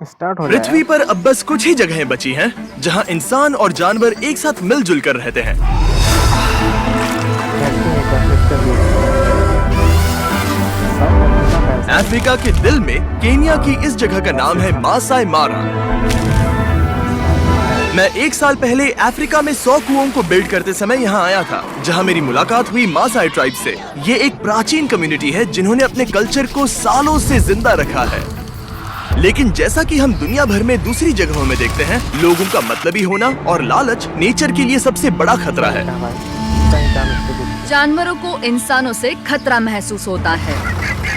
Start हो पृथ्वी पर अब बस कुछ ही जगहें बची हैं जहां इंसान और जानवर एक साथ मिलजुल कर रहते हैं। अफ्रीका के दिल में केन्या की इस जगह का नाम है मासाई मारा। मैं 1 साल पहले अफ्रीका में 100 कुओं को बिल्ड करते समय यहाँ आया था, जहाँ मेरी मुलाकात हुई मासाई ट्राइब से। ये एक प्राचीन कम्युनिटी है जिन्होंने अपने कल्चर को सालों से जिंदा रखा है। लेकिन जैसा कि हम दुनिया भर में दूसरी जगहों में देखते हैं, लोगों का मतलबी होना और लालच नेचर के लिए सबसे बड़ा खतरा है। जानवरों को इंसानों से खतरा महसूस होता है।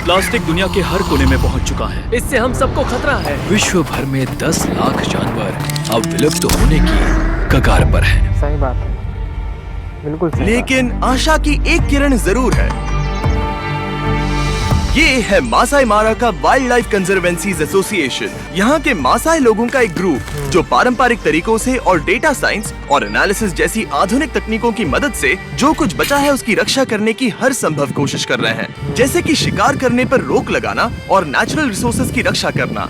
प्लास्टिक दुनिया के हर कोने में पहुंच चुका है। इससे हम सबको खतरा है। विश्व भर में 10 लाख जानवर अब विलुप्त होने की कगार पर हैं। सही बात है, बिल्कुल सही लेकिन आशा की एक किरण जरूर है। ये है मासाई मारा का वाइल्ड लाइफ कंजर्वेंसीज एसोसिएशन। यहाँ के मासाई लोगों का एक ग्रुप जो पारंपरिक तरीकों से और डेटा साइंस और एनालिसिस जैसी आधुनिक तकनीकों की मदद से जो कुछ बचा है उसकी रक्षा करने की हर संभव कोशिश कर रहे हैं, जैसे कि शिकार करने पर रोक लगाना और नेचुरल रिसोर्सेज की रक्षा करना।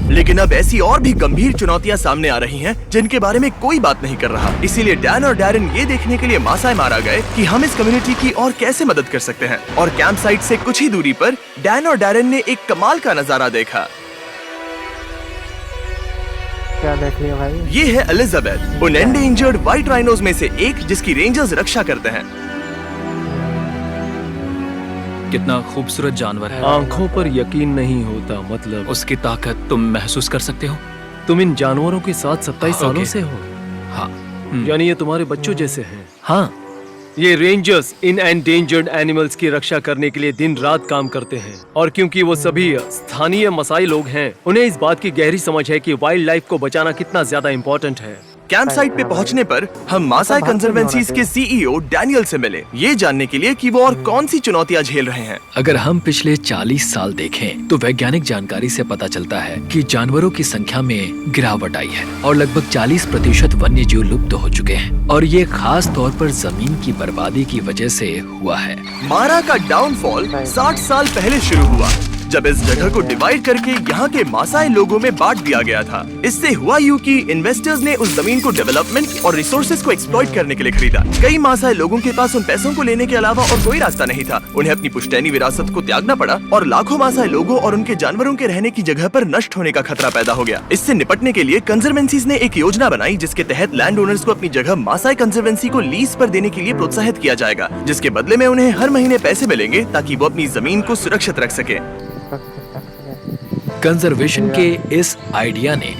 लेकिन अब ऐसी और भी गंभीर चुनौतियां सामने आ रही हैं जिनके बारे में कोई बात नहीं कर रहा। इसीलिए डैन और डैरन ये देखने के लिए मासाई मारा गए कि हम इस कम्युनिटी की और कैसे मदद कर सकते हैं। और कैंप साइट से कुछ ही दूरी पर डैन और डैरन ने एक कमाल का नजारा देखा। क्या देख लिया भाई? ये है एलिजाबेथ, उन एंडेंजर्ड व्हाइट राइनोज में से एक जिसकी रेंजर्स रक्षा करते हैं। कितना खूबसूरत जानवर है। आंखों पर यकीन नहीं होता, मतलब उसकी ताकत तुम महसूस कर सकते हो। तुम इन जानवरों के साथ 27 सालों ओके। से हो। हाँ। यानी ये तुम्हारे बच्चों जैसे हैं। हाँ। ये रेंजर्स इन एंडेंजर्ड एनिमल्स की रक्षा करने के लिए दिन रात काम करते हैं। और क्योंकि वो सभी स्थानीय मसाई लोग हैं, उन्हें इस बात की गहरी समझ है कि वाइल्ड लाइफ को बचाना कितना ज्यादा इम्पोर्टेंट है। कैंप साइट पे पहुंचने पर हम मासाई कंजर्वेंसीज के सीईओ डैनियल से मिले, ये जानने के लिए कि वो और कौन सी चुनौतियां झेल रहे हैं। अगर हम पिछले 40 साल देखें तो वैज्ञानिक जानकारी से पता चलता है कि जानवरों की संख्या में गिरावट आई है और लगभग 40% वन्य जीव लुप्त हो चुके हैं। और ये खास तौर पर जमीन की बर्बादी की वजह से हुआ है। मारा का डाउनफॉल 60 साल पहले शुरू हुआ, जब इस जगह को डिवाइड करके यहाँ के मासाई लोगों में बांट दिया गया था। इससे हुआ यूं कि इन्वेस्टर्स ने उस जमीन को डेवलपमेंट और रिसोर्सेज को एक्सप्लॉइट करने के लिए खरीदा। कई मासाई लोगों के पास उन पैसों को लेने के अलावा और कोई रास्ता नहीं था। उन्हें अपनी पुश्तैनी विरासत को त्यागना पड़ा और लाखों मासाई लोगों और उनके जानवरों के रहने की जगह पर नष्ट होने का खतरा पैदा हो गया। इससे निपटने के लिए कंजर्वेंसीज ने एक योजना बनाई, जिसके तहत लैंड ओनर्स को अपनी जगह मासाई कंजर्वेंसी को लीज पर देने के लिए प्रोत्साहित किया जाएगा, जिसके बदले में उन्हें हर महीने पैसे मिलेंगे ताकि वो अपनी जमीन को सुरक्षित रख सके। कंजर्वेशन के इस आइडिया ने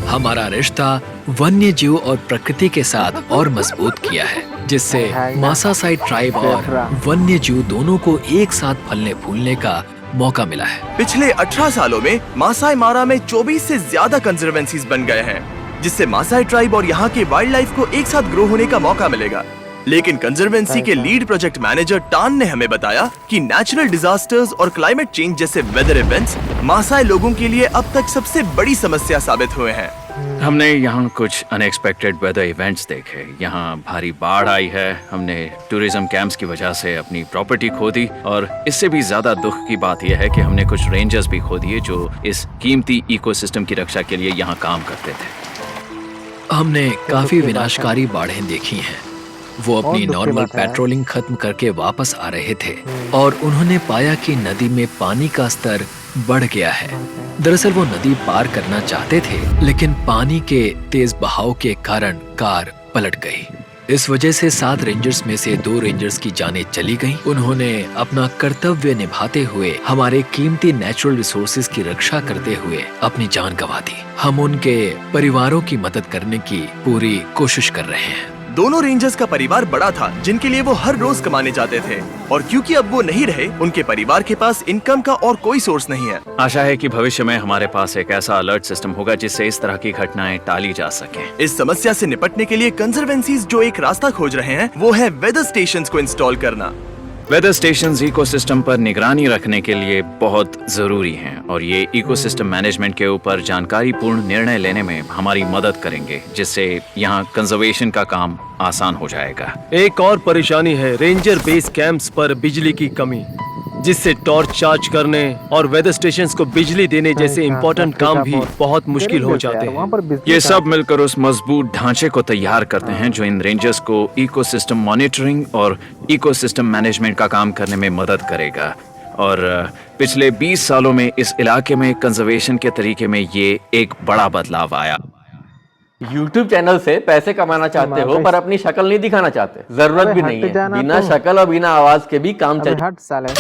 हमारा रिश्ता वन्य जीव और प्रकृति के साथ और मजबूत किया है, जिससे मासाई ट्राइब और वन्य जीव दोनों को एक साथ फलने फूलने का मौका मिला है। पिछले 18 सालों में मासाई मारा में 24 से ज्यादा कंजर्वेंसीज बन गए हैं, जिससे मासाई ट्राइब और यहाँ के वाइल्ड लाइफ को एक साथ ग्रो होने का मौका मिलेगा। लेकिन कंजर्वेंसी के लीड प्रोजेक्ट मैनेजर टान ने हमें बताया कि नेचुरल डिजास्टर्स और क्लाइमेट चेंज जैसे वेदर इवेंट्स मासाई लोगों के लिए अब तक सबसे बड़ी समस्या साबित हुए हैं। हमने यहाँ कुछ अनएक्सपेक्टेड वेदर इवेंट्स देखे। यहाँ भारी बाढ़ आई है, हमने टूरिज्म कैंप्स की वजह से अपनी प्रॉपर्टी खो दी, और इससे भी ज्यादा दुख की बात यह है कि हमने कुछ रेंजर्स भी खो दिए जो इस कीमती इकोसिस्टम की रक्षा के लिए यहाँ काम करते थे। हमने काफी विनाशकारी बाढ़ें देखी हैं। वो अपनी नॉर्मल पेट्रोलिंग खत्म करके वापस आ रहे थे और उन्होंने पाया कि नदी में पानी का स्तर बढ़ गया है। दरअसल वो नदी पार करना चाहते थे, लेकिन पानी के तेज बहाव के कारण कार पलट गई। इस वजह से 7 रेंजर्स में से 2 रेंजर्स की जानें चली गईं। उन्होंने अपना कर्तव्य निभाते हुए हमारे कीमती नेचुरल रिसोर्सेज की रक्षा करते हुए अपनी जान गंवा दी। हम उनके परिवारों की मदद करने की पूरी कोशिश कर रहे हैं। दोनों रेंजर्स का परिवार बड़ा था, जिनके लिए वो हर रोज कमाने जाते थे, और क्योंकि अब वो नहीं रहे, उनके परिवार के पास इनकम का और कोई सोर्स नहीं है। आशा है कि भविष्य में हमारे पास एक ऐसा अलर्ट सिस्टम होगा जिससे इस तरह की घटनाएं टाली जा सके। इस समस्या से निपटने के लिए कंजर्वेंसीज जो एक रास्ता खोज रहे हैं, वो है वेदर स्टेशंस को इंस्टॉल करना। वेदर स्टेशंस इकोसिस्टम पर निगरानी रखने के लिए बहुत जरूरी हैं, और ये इकोसिस्टम मैनेजमेंट के ऊपर जानकारीपूर्ण निर्णय लेने में हमारी मदद करेंगे, जिससे यहाँ कंजर्वेशन का काम आसान हो जाएगा। एक और परेशानी है रेंजर बेस कैंप्स पर बिजली की कमी। जिससे टॉर्च चार्ज करने और वेदर स्टेशंस को बिजली देने जैसे इम्पोर्टेंट काम भी बहुत मुश्किल हो जाते वहाँ हैं। पर बिजली ये का- सब मिलकर उस मजबूत ढांचे को तैयार करते हैं जो इन रेंजर्स को इकोसिस्टम मॉनिटरिंग और इकोसिस्टम मैनेजमेंट का काम करने में मदद करेगा। और पिछले 20 सालों में इस इलाके में कंजर्वेशन के तरीके में ये एक बड़ा बदलाव आया। YouTube चैनल से पैसे कमाना चाहते हो पर अपनी शक्ल नहीं दिखाना चाहते, जरूरत भी अबे नहीं हट है। जाना बिना तुम। शक्ल और बिना आवाज के भी काम अबे चल हट साले।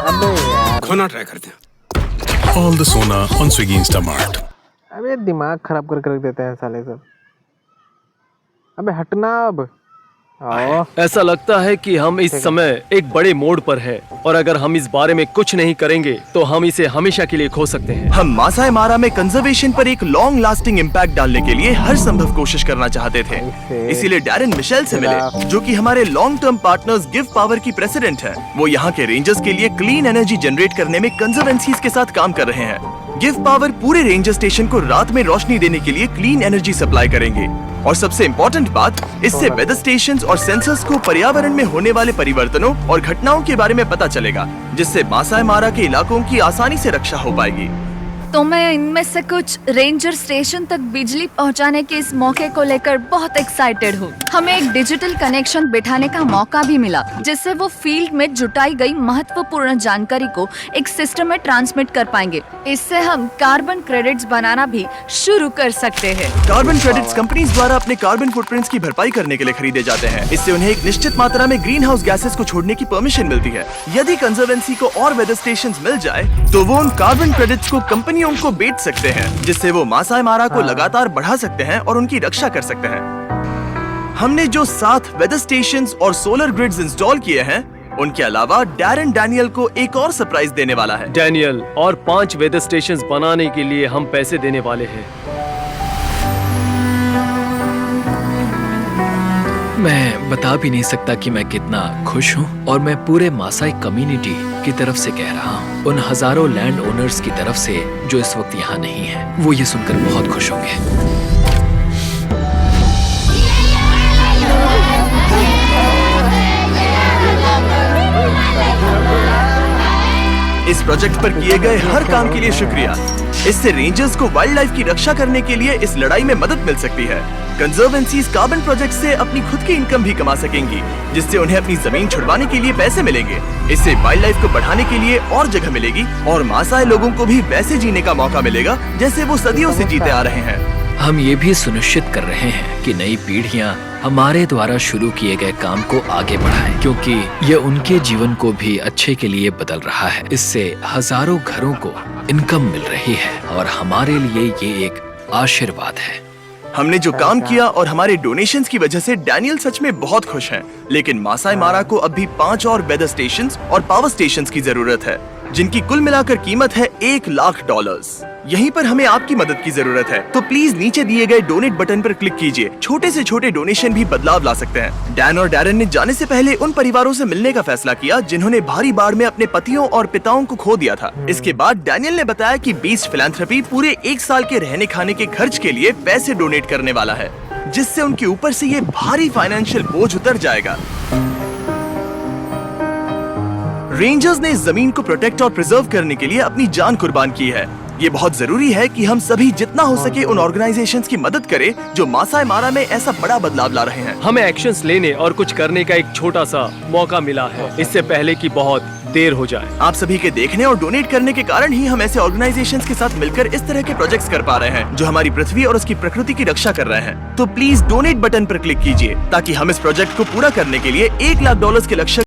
अबे यार, खोना ट्राई करते हैं। ऑल द सोना ऑन स्विगी इंस्टामार्ट। अबे दिमाग खराब करके रख देते हैं साले सब। अबे हटना अब। आओ। ऐसा लगता है कि हम इस समय एक बड़े मोड़ पर हैं और अगर हम इस बारे में कुछ नहीं करेंगे तो हम इसे हमेशा के लिए खो सकते हैं। हम मासाई मारा में कंजर्वेशन पर एक लॉन्ग लास्टिंग इम्पैक्ट डालने के लिए हर संभव कोशिश करना चाहते थे। इसीलिए डैरेन मिशेल से मिले, जो कि हमारे long term partners give power की प्रेसिडेंट है। वो यहाँ के रेंजर्स के लिए क्लीन एनर्जी जनरेट करने में कंजर्वेंसीज के साथ काम कर रहे हैं। गिव पावर पूरे रेंजर स्टेशन को रात में रोशनी देने के लिए क्लीन एनर्जी सप्लाई करेंगे। और सबसे इम्पोर्टेंट बात, इससे वेदर स्टेशंस और सेंसर्स को पर्यावरण में होने वाले परिवर्तनों और घटनाओं के बारे में पता चलेगा, जिससे मासाई मारा के इलाकों की आसानी से रक्षा हो पाएगी। तो मैं इनमें से कुछ रेंजर स्टेशन तक बिजली पहुंचाने के इस मौके को लेकर बहुत एक्साइटेड हूँ। हमें एक डिजिटल कनेक्शन बिठाने का मौका भी मिला, जिससे वो फील्ड में जुटाई गई महत्वपूर्ण जानकारी को एक सिस्टम में ट्रांसमिट कर पाएंगे। इससे हम कार्बन क्रेडिट्स बनाना भी शुरू कर सकते हैं। कार्बन क्रेडिट्स कंपनीज द्वारा अपने कार्बन फुटप्रिंट्स की भरपाई करने के लिए खरीदे जाते हैं। इससे उन्हें एक निश्चित मात्रा में ग्रीन हाउस गैसेस को छोड़ने की परमिशन मिलती है। यदि कंजर्वेंसी को और वेदर स्टेशंस मिल जाए तो वो उन कार्बन क्रेडिट्स को कंपनियों को बेच सकते हैं, जिससे वो मासाई मारा को लगातार बढ़ा सकते हैं और उनकी रक्षा कर सकते हैं। हमने जो 7 वेदर स्टेशंस और सोलर ग्रिड्स इंस्टॉल किए हैं, उनके अलावा डैरेन डैनियल को एक और सरप्राइज देने वाला है। डैनियल, और 5 वेदर स्टेशंस बनाने के लिए हम पैसे देने वाले हैं। मैं बता भी नहीं सकता कि मैं कितना खुश हूँ, और मैं पूरे मासाई कम्युनिटी की तरफ से कह रहा हूँ, उन हजारों लैंड ओनर्स की तरफ से जो इस वक्त यहाँ नहीं है। वो ये सुनकर बहुत खुश होंगे। इस प्रोजेक्ट पर किए गए हर काम के लिए शुक्रिया। इससे रेंजर्स को वाइल्ड लाइफ की रक्षा करने के लिए इस लड़ाई में मदद मिल सकती है। कंजर्वेंसीज कार्बन प्रोजेक्ट से अपनी खुद की इनकम भी कमा सकेंगी, जिससे उन्हें अपनी जमीन छुड़वाने के लिए पैसे मिलेंगे। इससे वाइल्ड लाइफ को बढ़ाने के लिए और जगह मिलेगी और मासाई लोगों को भी वैसे जीने का मौका मिलेगा जैसे वो सदियों से जीते आ रहे हैं। हम ये भी सुनिश्चित कर रहे हैं कि नई पीढ़ियां हमारे द्वारा शुरू किए गए काम को आगे बढ़ाएं, क्योंकि ये उनके जीवन को भी अच्छे के लिए बदल रहा है। इससे हजारों घरों को इनकम मिल रही है और हमारे लिए ये एक आशीर्वाद है। हमने जो काम किया और हमारे डोनेशंस की वजह से डैनियल सच में बहुत खुश हैं। लेकिन मासाई मारा को अब भी 5 और वेदर स्टेशंस और पावर स्टेशंस की जरूरत है, जिनकी कुल मिलाकर कीमत है $1,00,000। यहीं पर हमें आपकी मदद की जरूरत है, तो प्लीज नीचे दिए गए डोनेट बटन पर क्लिक कीजिए। छोटे से छोटे डोनेशन भी बदलाव ला सकते हैं। डैन और डैरेन ने जाने से पहले उन परिवारों से मिलने का फैसला किया जिन्होंने भारी बाढ़ में अपने पतियों और पिताओं को खो दिया था। इसके बाद डैनियल ने बताया कि बीस्ट फिलैंथ्रोपी पूरे 1 साल के रहने खाने के खर्च के लिए पैसे डोनेट करने वाला है, जिससे उनके ऊपर से ये भारी फाइनेंशियल बोझ उतर जाएगा। रेंजर्स ने इस जमीन को प्रोटेक्ट और प्रिजर्व करने के लिए अपनी जान कुर्बान की है। ये बहुत जरूरी है कि हम सभी जितना हो सके उन ऑर्गेनाइजेशंस की मदद करें जो मासाई मारा में ऐसा बड़ा बदलाव ला रहे हैं। हमें एक्शंस लेने और कुछ करने का एक छोटा सा मौका मिला है, इससे पहले कि बहुत देर हो जाए। आप सभी के देखने और डोनेट करने के कारण ही हम ऐसे ऑर्गेनाइजेशंस के साथ मिलकर इस तरह के प्रोजेक्ट्स कर पा रहे हैं जो हमारी पृथ्वी और उसकी प्रकृति की रक्षा कर रहे हैं। तो प्लीज डोनेट बटन पर क्लिक कीजिए ताकि हम इस प्रोजेक्ट को पूरा करने के लिए $1,00,000 के लक्ष्य